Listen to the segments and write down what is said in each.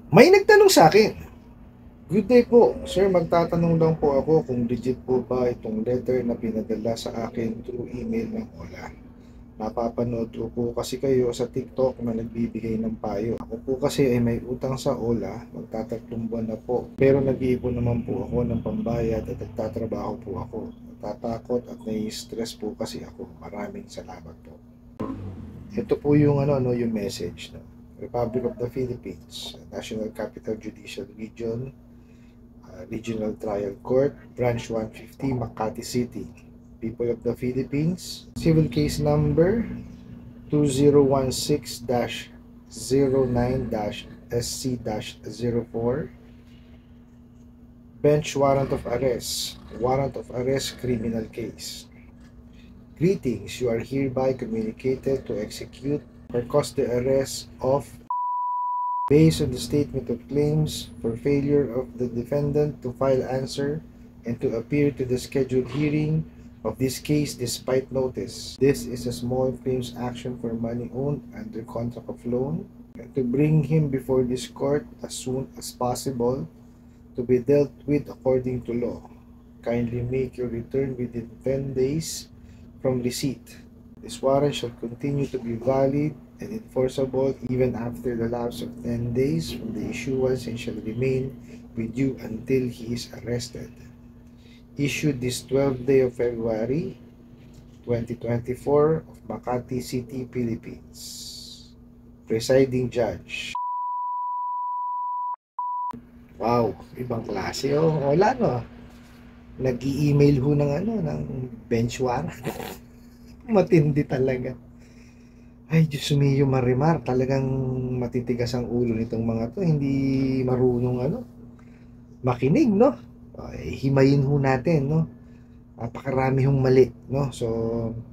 May nagtanong sa akin, "Good day po, sir, magtatanong lang po ako kung legit po ba itong letter na pinadala sa akin through email ng OLA. Napapanood ko po kasi kayo sa TikTok na nagbibigay ng payo. Ako po kasi ay may utang sa OLA, magtatatlong buwan na po. Pero nag-iipon naman po ako ng pambayad at nagtatrabaho po ako. Natatakot at nai-stress po kasi ako. Maraming salamat po." Ito po yung yung message, no? Republic of the Philippines, National Capital Judicial Region, Regional Trial Court, Branch 150, Makati City. People of the Philippines, civil case number 2016-09-SC-04, bench warrant of arrest criminal case. Greetings, you are hereby communicated to execute or cause the arrest of based on the statement of claims for failure of the defendant to file answer and to appear to the scheduled hearing of this case despite notice. This is a small claims action for money owed under contract of loan, and to bring him before this court as soon as possible to be dealt with according to law. Kindly make your return within 10 days from receipt. This warrant shall continue to be valid and enforceable even after the lapse of 10 days from the issuance and shall remain with you until he is arrested. Issued this 12th day of February 2024 of Makati City, Philippines. Presiding Judge. Wow, ibang klase. Oh, wala no. Nag-i-email ho ng bench warrant. Matindi talaga. Ay, Diyos mio, Marimar, talagang matitigas ang ulo nitong mga to. Hindi marunong makinig, no? Ay, himayin ho natin, no? Napakarami hong mali, no? So,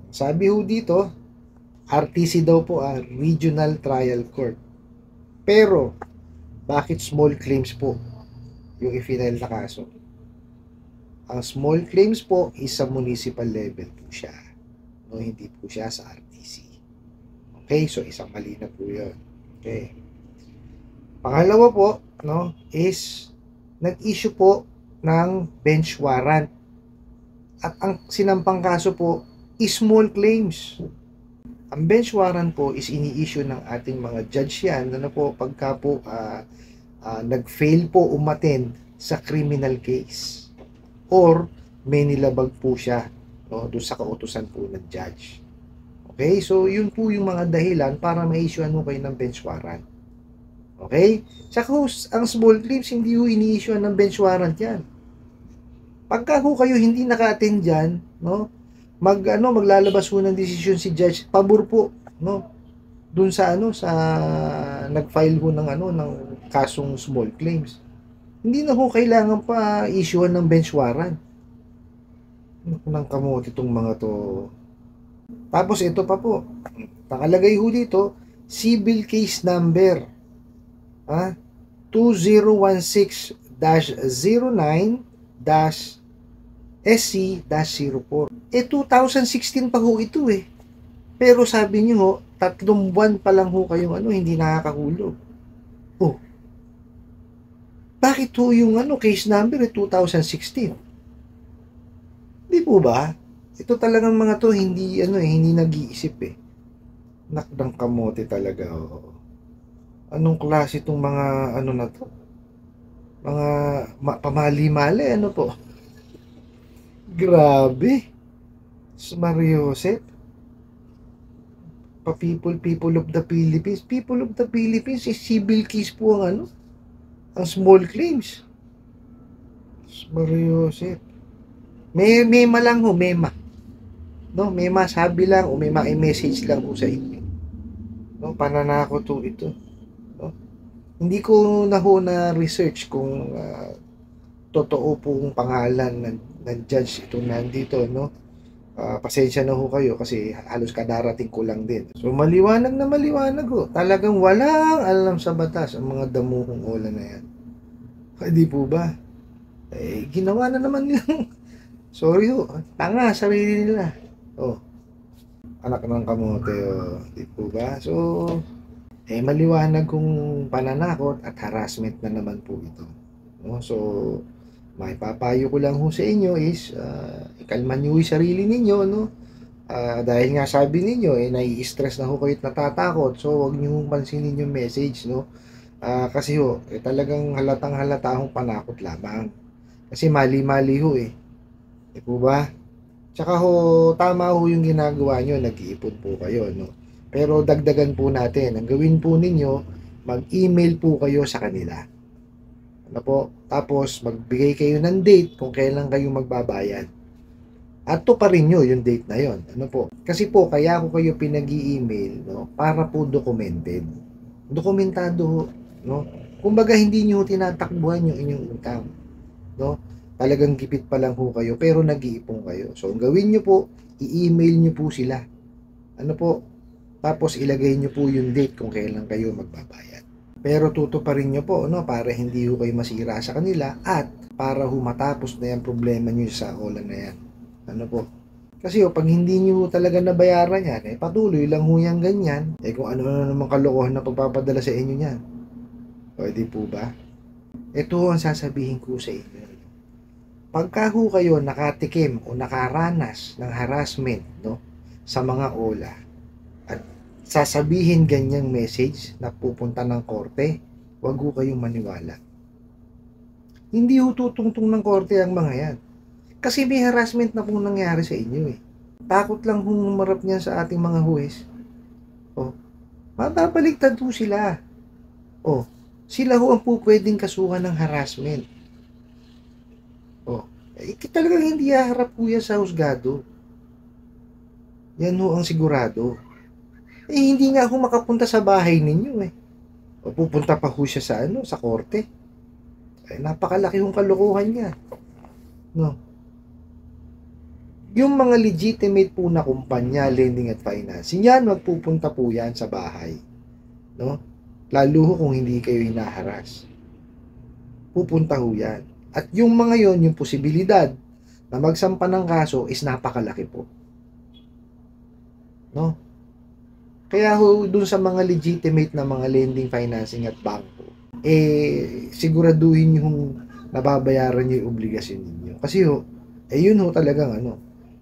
sabi ho dito, RTC daw po, Regional Trial Court. Pero, bakit small claims po yung i-file na kaso? Ang small claims po is sa municipal level po siya. No, hindi po siya sa RTC. Okay, so isang mali na po yun. Okay. Pangalawa po, no, is nag-issue po ng bench warrant. At ang sinampang kaso po is small claims. Ang bench warrant po is ini-issue ng ating mga judge yan po pagka po nag-fail po umattend sa criminal case or may nilabag po siya, no, doon sa kautusan po ng judge. Okay, so yun po yung mga dahilan para ma-issuean mo kayo ng bench warrant. Okay? Saka ang small claims, hindi ho ini-issuean ng bench warrant yan. Pagka ho kayo hindi naka-attend dyan, no, maglalabas ho ng desisyon si judge, pabor po, no, dun sa sa nag-file ho ng kasong small claims. Hindi na ho kailangan pa issuean ng bench warrant. Nang kamote itong mga to. Tapos ito pa po, nakalagay ho dito, civil case number 2016-09-SC-04. 2016 pa ho ito eh. Pero sabi niyo ho, 3 buwan pa lang ho kayong hindi nakakahulog. Oh, bakit ho yung case number 2016? Di po ba? Ito talagang mga to hindi hindi nag-iisip eh. Nakdang kamote talaga. Oh. Anong klase itong mga na to? Mga pamali-mali po? Grabe. Mario Joseph. People of the Philippines. People of the Philippines is civil case po ang ang small claims. Mario Joseph. Mema lang ho, mema. No, mema sabi lang o may message lang po sa inyo. No, pananakot to ito. No? Hindi ko na ho na research kung totoo pong pangalan ng judge ito nandito, no? Pasensya na ho kayo kasi halos kadarating ko lang din. So maliwanag na maliwanag ho. Talagang walang alam sa batas ang mga damuhong ola na yan. Hindi po ba? Eh, ginawa na naman nilang sorry ho, tanga sarili nila. Oh, anak ng kamote, oh, di po ba? So, Maliwanag kung pananakot at harassment na naman po ito, 'no? So, maipapayo ko lang ho sa inyo is, ikalma niyo yung sarili ninyo, 'no? Dahil nga sabi ninyo, nai-stress na ho kayo't natatakot, so huwag niyo hong pansinin yung message, 'no? Kasi ho, talagang halatang-halata hong panakot lamang. Kasi mali-mali ho, 'di po ba? Tsaka ho, tama ho yung ginagawa niyo, nag-iipon po kayo, 'no? Pero dagdagan po natin, ang gawin po ninyo, mag-email po kayo sa kanila. Ano po? Tapos magbigay kayo ng date kung kailan kayo magbabayad. At tuparin nyo yung date na yon. Ano po? Kasi po, kaya ako kayo pinag-i-email, no? Para po documented. Dokumentado ho, no? Kumbaga, hindi nyo tinatakbuhan yung inyong utang, no? Talagang gipit pa lang ho kayo, pero nag-iipon kayo. So, ang gawin nyo po, i-email nyo po sila. Ano po? Tapos, ilagay nyo po yung date kung kailan kayo magbabayad. Pero tutuparin nyo po, no? Para hindi ho kayo masira sa kanila at para ho matapos na yung problema nyo sa ola na yan. Ano po? Kasi pag hindi nyo talaga nabayaran yan, patuloy lang ho yan ganyan. Kung ano na naman kalokohan na pagpapadala sa inyo yan. Pwede po ba? Ito ang sasabihin ko sa inyo. Pagka ho kayo nakatikim o nakaranas ng harassment, no, sa mga ola at sasabihin ganyang message na pupunta ng korte, wag ho kayong maniwala. Hindi ho tutungtong ng korte ang mga yan. Kasi may harassment na pong nangyari sa inyo . Takot lang humarap niyan sa ating mga huwes. Mababaligtad po sila. Sila ho ang po pwedeng kasuhan ng harassment. Talagang hindi haharap po yan sa husgado. Yan ho ang sigurado. Hindi nga ho makapunta sa bahay ninyo . Pupunta pa ho siya sa korte. Napakalaki hong kalokohan niya. No. Yung mga legitimate po na kumpanya, lending at financing, yan, magpupunta po yan sa bahay. No? Lalo ho kung hindi kayo hinaharas. Pupunta ho yan. At yung mga yon, yung posibilidad na magsampa ng kaso is napakalaki po. No? Kaya ho, dun sa mga legitimate na mga lending, financing at bangko, siguraduhin yung nababayaran nyo yung obligasyon ninyo. Kasi ho, yun ho talagang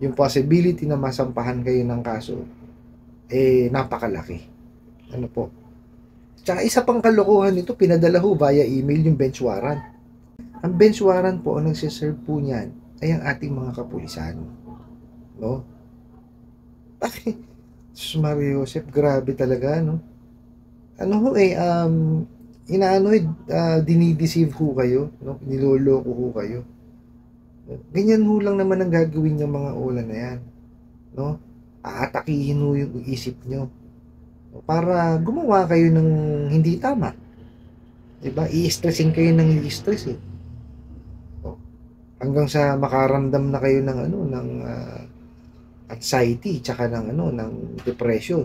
yung possibility na masampahan kayo ng kaso, napakalaki. Ano po? Tsaka isa pang kalokohan nito, pinadala ho via email yung bench warrant. Ang bench warrant po, ang nagsiserve po niyan, ay ang ating mga kapulisan. No? Mario Joseph, grabe talaga, no? Dinideceive ho kayo, no? Niloloko ho kayo. Ganyan ho lang naman ang gagawin ng mga ola na yan, no? Aatakihin ho yung isip nyo para gumawa kayo ng hindi tama, diba? I-stressin kayo ng i-stress hanggang sa makaramdam na kayo ng ng anxiety tsaka ng depression.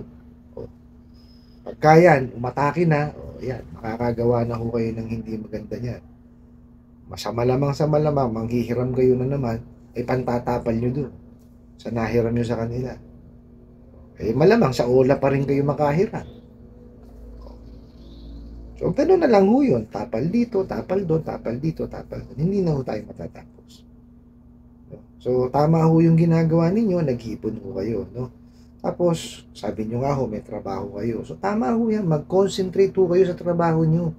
Pagka yan umatake na, yan, makakagawa na ho kayo ng hindi maganda niyan. Malamang sa malamang, manghihiram kayo na naman, pantatapal nyo dun sa nahiram nyo sa kanila. Malamang sa ola pa rin kayo makahiram. So, gano'n na lang ho yun. Tapal dito, tapal doon, tapal dito, tapal doon. Hindi na ho tayo matatapos. So, tama ho yung ginagawa ninyo, nag-iipon ho kayo, no? Tapos, sabi nyo nga ho, may trabaho kayo. So, tama ho yan, mag-concentrate ho kayo sa trabaho nyo.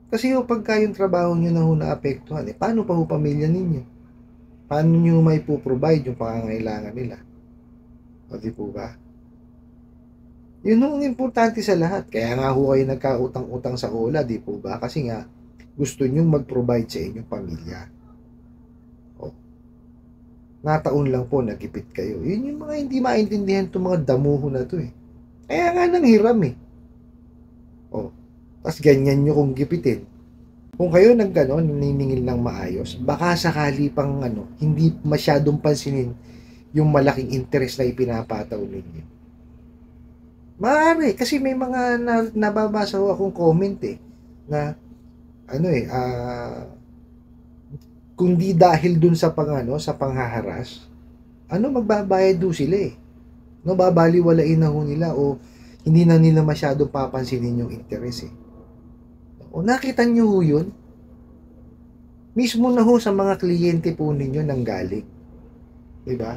Kasi pagka yung trabaho nyo na ho naapektuhan, paano pa ho pamilya ninyo? Paano nyo may provide yung pangangailangan nila? Di po ba? Yun ang importante sa lahat. Kaya nga ho kayo nagkautang-utang sa ola, di po ba? Kasi nga, gusto nyo mag-provide sa inyong pamilya. Nataon lang po, nagipit kayo. Yun yung mga hindi maintindihan itong mga damuho na to . Kaya nga nang hiram . Tapos ganyan nyo kung gipitin. Kung kayo naniningil ng maayos, baka sakali pang hindi masyadong pansinin yung malaking interest na ipinapataw ninyo. Maaari, kasi may mga nababasa ko akong comment na kung di dahil dun sa sa panghaharas, magbabayad do sila . No, babaliwalain na ho nila o Hindi na nila masyadong papansinin yung interest eh. O nakita nyo ho yun? Mismo na ho sa mga kliyente po ninyo nanggaling. Diba?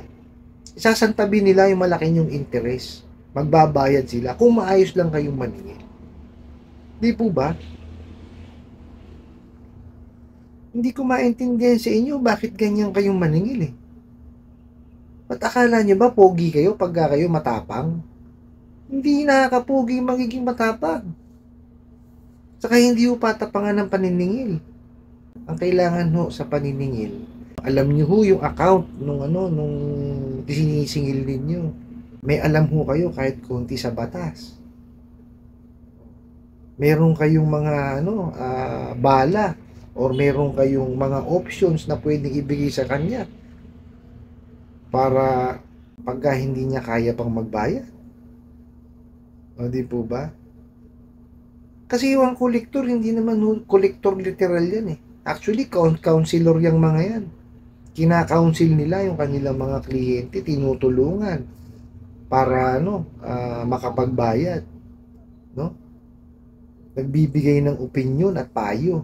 Isasantabi nila yung malaking yung interest. Magbabayad sila kung maayos lang kayong maningil. Di po ba? Hindi ko maintindihan sa inyo bakit ganyan kayong maningil eh. Ba't akala nyo ba pogi kayo pagka kayo matapang? Hindi nakakapogi magiging matapang. Saka hindi ho patapangan ng paniningil. Ang kailangan ho sa paniningil, alam nyo ho yung account nung sinisingil ninyo. May alam ho kayo kahit konti sa batas. Meron kayong mga bala or meron kayong mga options na pwedeng ibigay sa kanya para pagka hindi niya kaya pang magbayad. O di po ba? Kasi yung kolektor, hindi naman kolektor literal yan eh. Actually, counselor yung mga yan. Kina-counsel nila yung kanilang mga kliyente, tinutulungan para makapagbayad. No? Nagbibigay ng opinion at payo.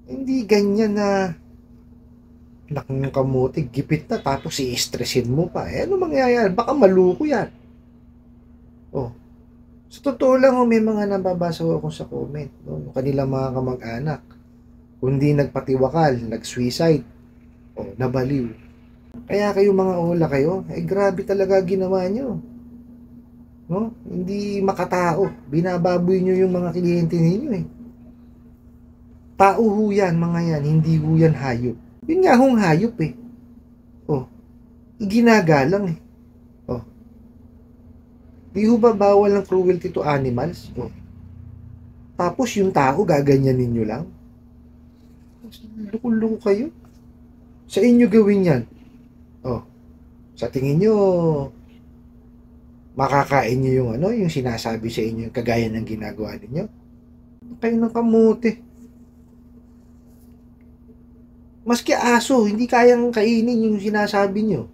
Hindi ganyan na nakang kamuti, gipit na tapos i-stressin mo pa. Eh, ano mangyayari? Baka maluko yan. Oh. Sa totoo lang, may mga nababasa ako sa comment. No? Kanilang mga kamag-anak. Kundi nagpatiwakal, nag-suicide. O, nabaliw. Kaya kayo mga ola kayo, grabe talaga ginawa nyo. No? Hindi makatao. Binababoy nyo yung mga kliyente ninyo eh. Tao ho yan, mga yan. Hindi ho yan hayop. Yun nga hong hayop eh. Oh, ginagalang eh. Oh. Di ho ba bawal ng cruelty to animals? Oh. Tapos yung tao, gaganyanin nyo lang? Luko-luko kayo? Sa inyo gawin yan. Oh. Sa tingin nyo, makakain nyo yung yung sinasabi sa inyo, yung kagaya ng ginagawa ninyo? Kayo ng kamote. Maski aso, hindi kayang kainin yung sinasabi nyo.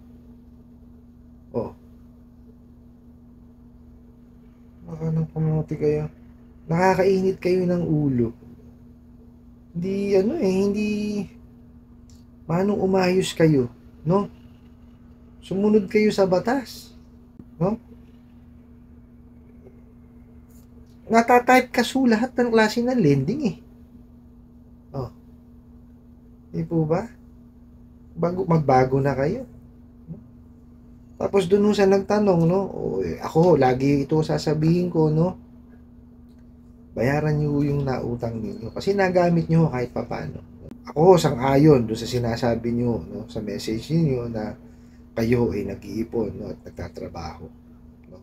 Oh. Baka ng kamote kayo. Nakakainit kayo ng ulo. Hindi, hindi manong umayos kayo, no? Sumunod kayo sa batas, no? Natatype kaso lahat ng klase ng lending eh. Oh. Di po ba? Magbago na kayo. Tapos dun sa nagtanong, no? Ako, lagi ito sasabihin ko, no? Bayaran nyo yung nautang ninyo. Kasi nagamit nyo kahit papano. Ako, sang-ayon doon sa sinasabi nyo, no? Sa message niyo na kayo ay nag-iipon, no? At nagtatrabaho. No?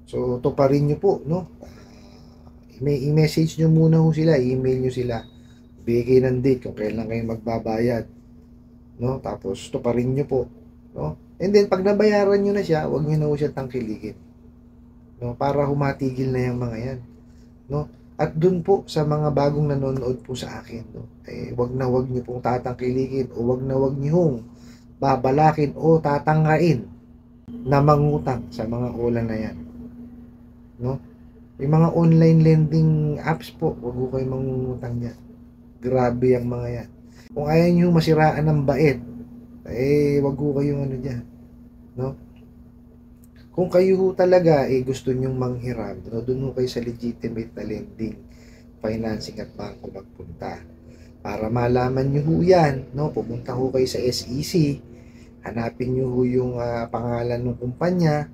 So, tuparin nyo po, no? I-message nyo muna ho sila, i-email nyo sila. Bigay ng date kung kailan kayo magbabayad. No? Tapos, tuparin nyo po. No? And then, pag nabayaran nyo na siya, huwag nyo na ho siya tangkiligin. No? Para humatigil na yung mga yan. No? At dun po sa mga bagong nanonood po sa akin, no? Wag na wag niyo pong tatangkiligin o wag na wag niyo hong babalakin o tatanggain na mangutang sa mga ola na yan. No? Yung mga online lending apps po, wag ko kayo mangungutang yan. Grabe ang mga yan. Kung ayaw niyo masiraan ng bait, wag ko kayong dyan. No? Kung kayo ho talaga gusto nyong manghiram, no, doon ho kayo sa legitimate na lending, financing at bangko magpunta. Para malaman nyo ho yan, no, pumunta ho kayo sa SEC, hanapin nyo ho yung pangalan ng kumpanya,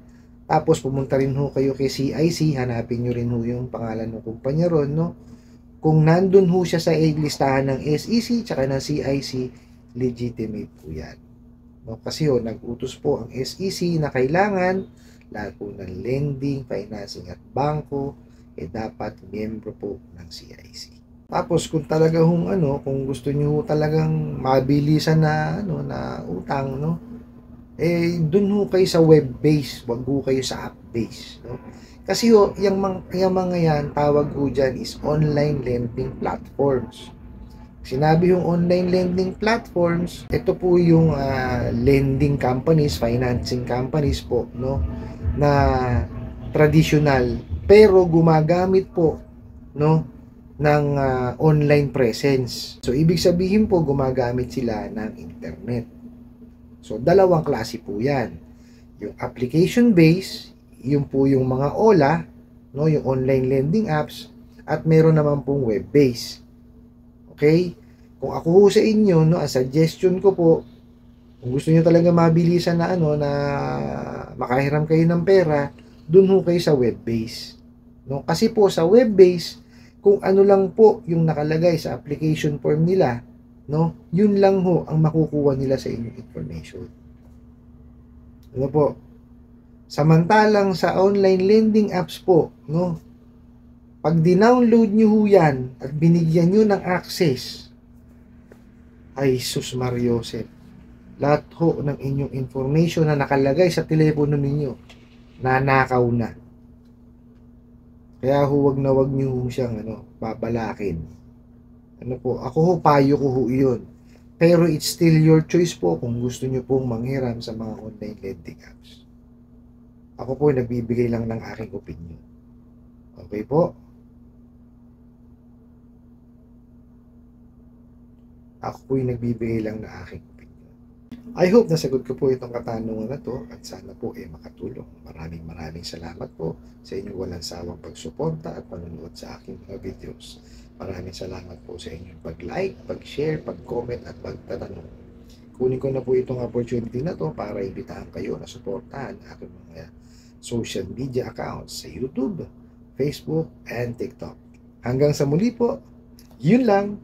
tapos pumunta rin ho kayo kay CIC, hanapin nyo rin ho yung pangalan ng kumpanya ron, no. Kung nandun ho siya sa listahan ng SEC tsaka ng CIC, legitimate po yan. No, kasi nag-utos po ang SEC na kailangan lahat po ng lending, financing at bangko dapat miyembro po ng CIC. Tapos kung talaga kung gusto niyo talagang mabilisan na na utang, no, dun ho kayo sa web base, wag ho kayo sa app base, no. Kasi yung mga yan, tawag ho dyan is online lending platforms. Sinabi yung online lending platforms, ito po yung lending companies, financing companies po, no, na traditional pero gumagamit po, no, ng online presence. So ibig sabihin po gumagamit sila ng internet. So dalawang klase po 'yan. Yung application based, yung po yung mga OLA, no, yung online lending apps, at meron naman pong web based. Okay? Kung ako ho sa inyo, no, ang suggestion ko po, kung gusto niyo talaga mabilisan na ano na makahiram kayo ng pera, dun ho kayo sa web base. No? Kasi po sa web base, kung ano lang po yung nakalagay sa application form nila, no? Yun lang ho ang makukuha nila sa inyong information. Ano po? Samantalang sa online lending apps po, no? Pag dinownload nyo ho yan at binigyan nyo ng access, ay sus Mariosep, lahat ho ng inyong information na nakalagay sa telepono ninyo, nanakaw na. Kaya huwag na wag nyo siyang babalakin. Ano po, ako ho, payo ko ho yun. Pero it's still your choice po kung gusto nyo pong manghiram sa mga online lending apps. Ako po nagbibigay lang ng aking opinion. Okay po? Ako po yung nagbibigay lang ng aking opinion. I hope nasagot ko po itong katanungan na to at sana po makatulong. Maraming salamat po sa inyong walang sawang pagsuporta at panonood sa aking mga videos. Maraming salamat po sa inyong pag-like, pag-share, pag-comment at pagtatanong. Kunin ko na po itong opportunity na to para imbitahan kayo na suportahan aking mga social media accounts sa YouTube, Facebook, and TikTok. Hanggang sa muli po, yun lang.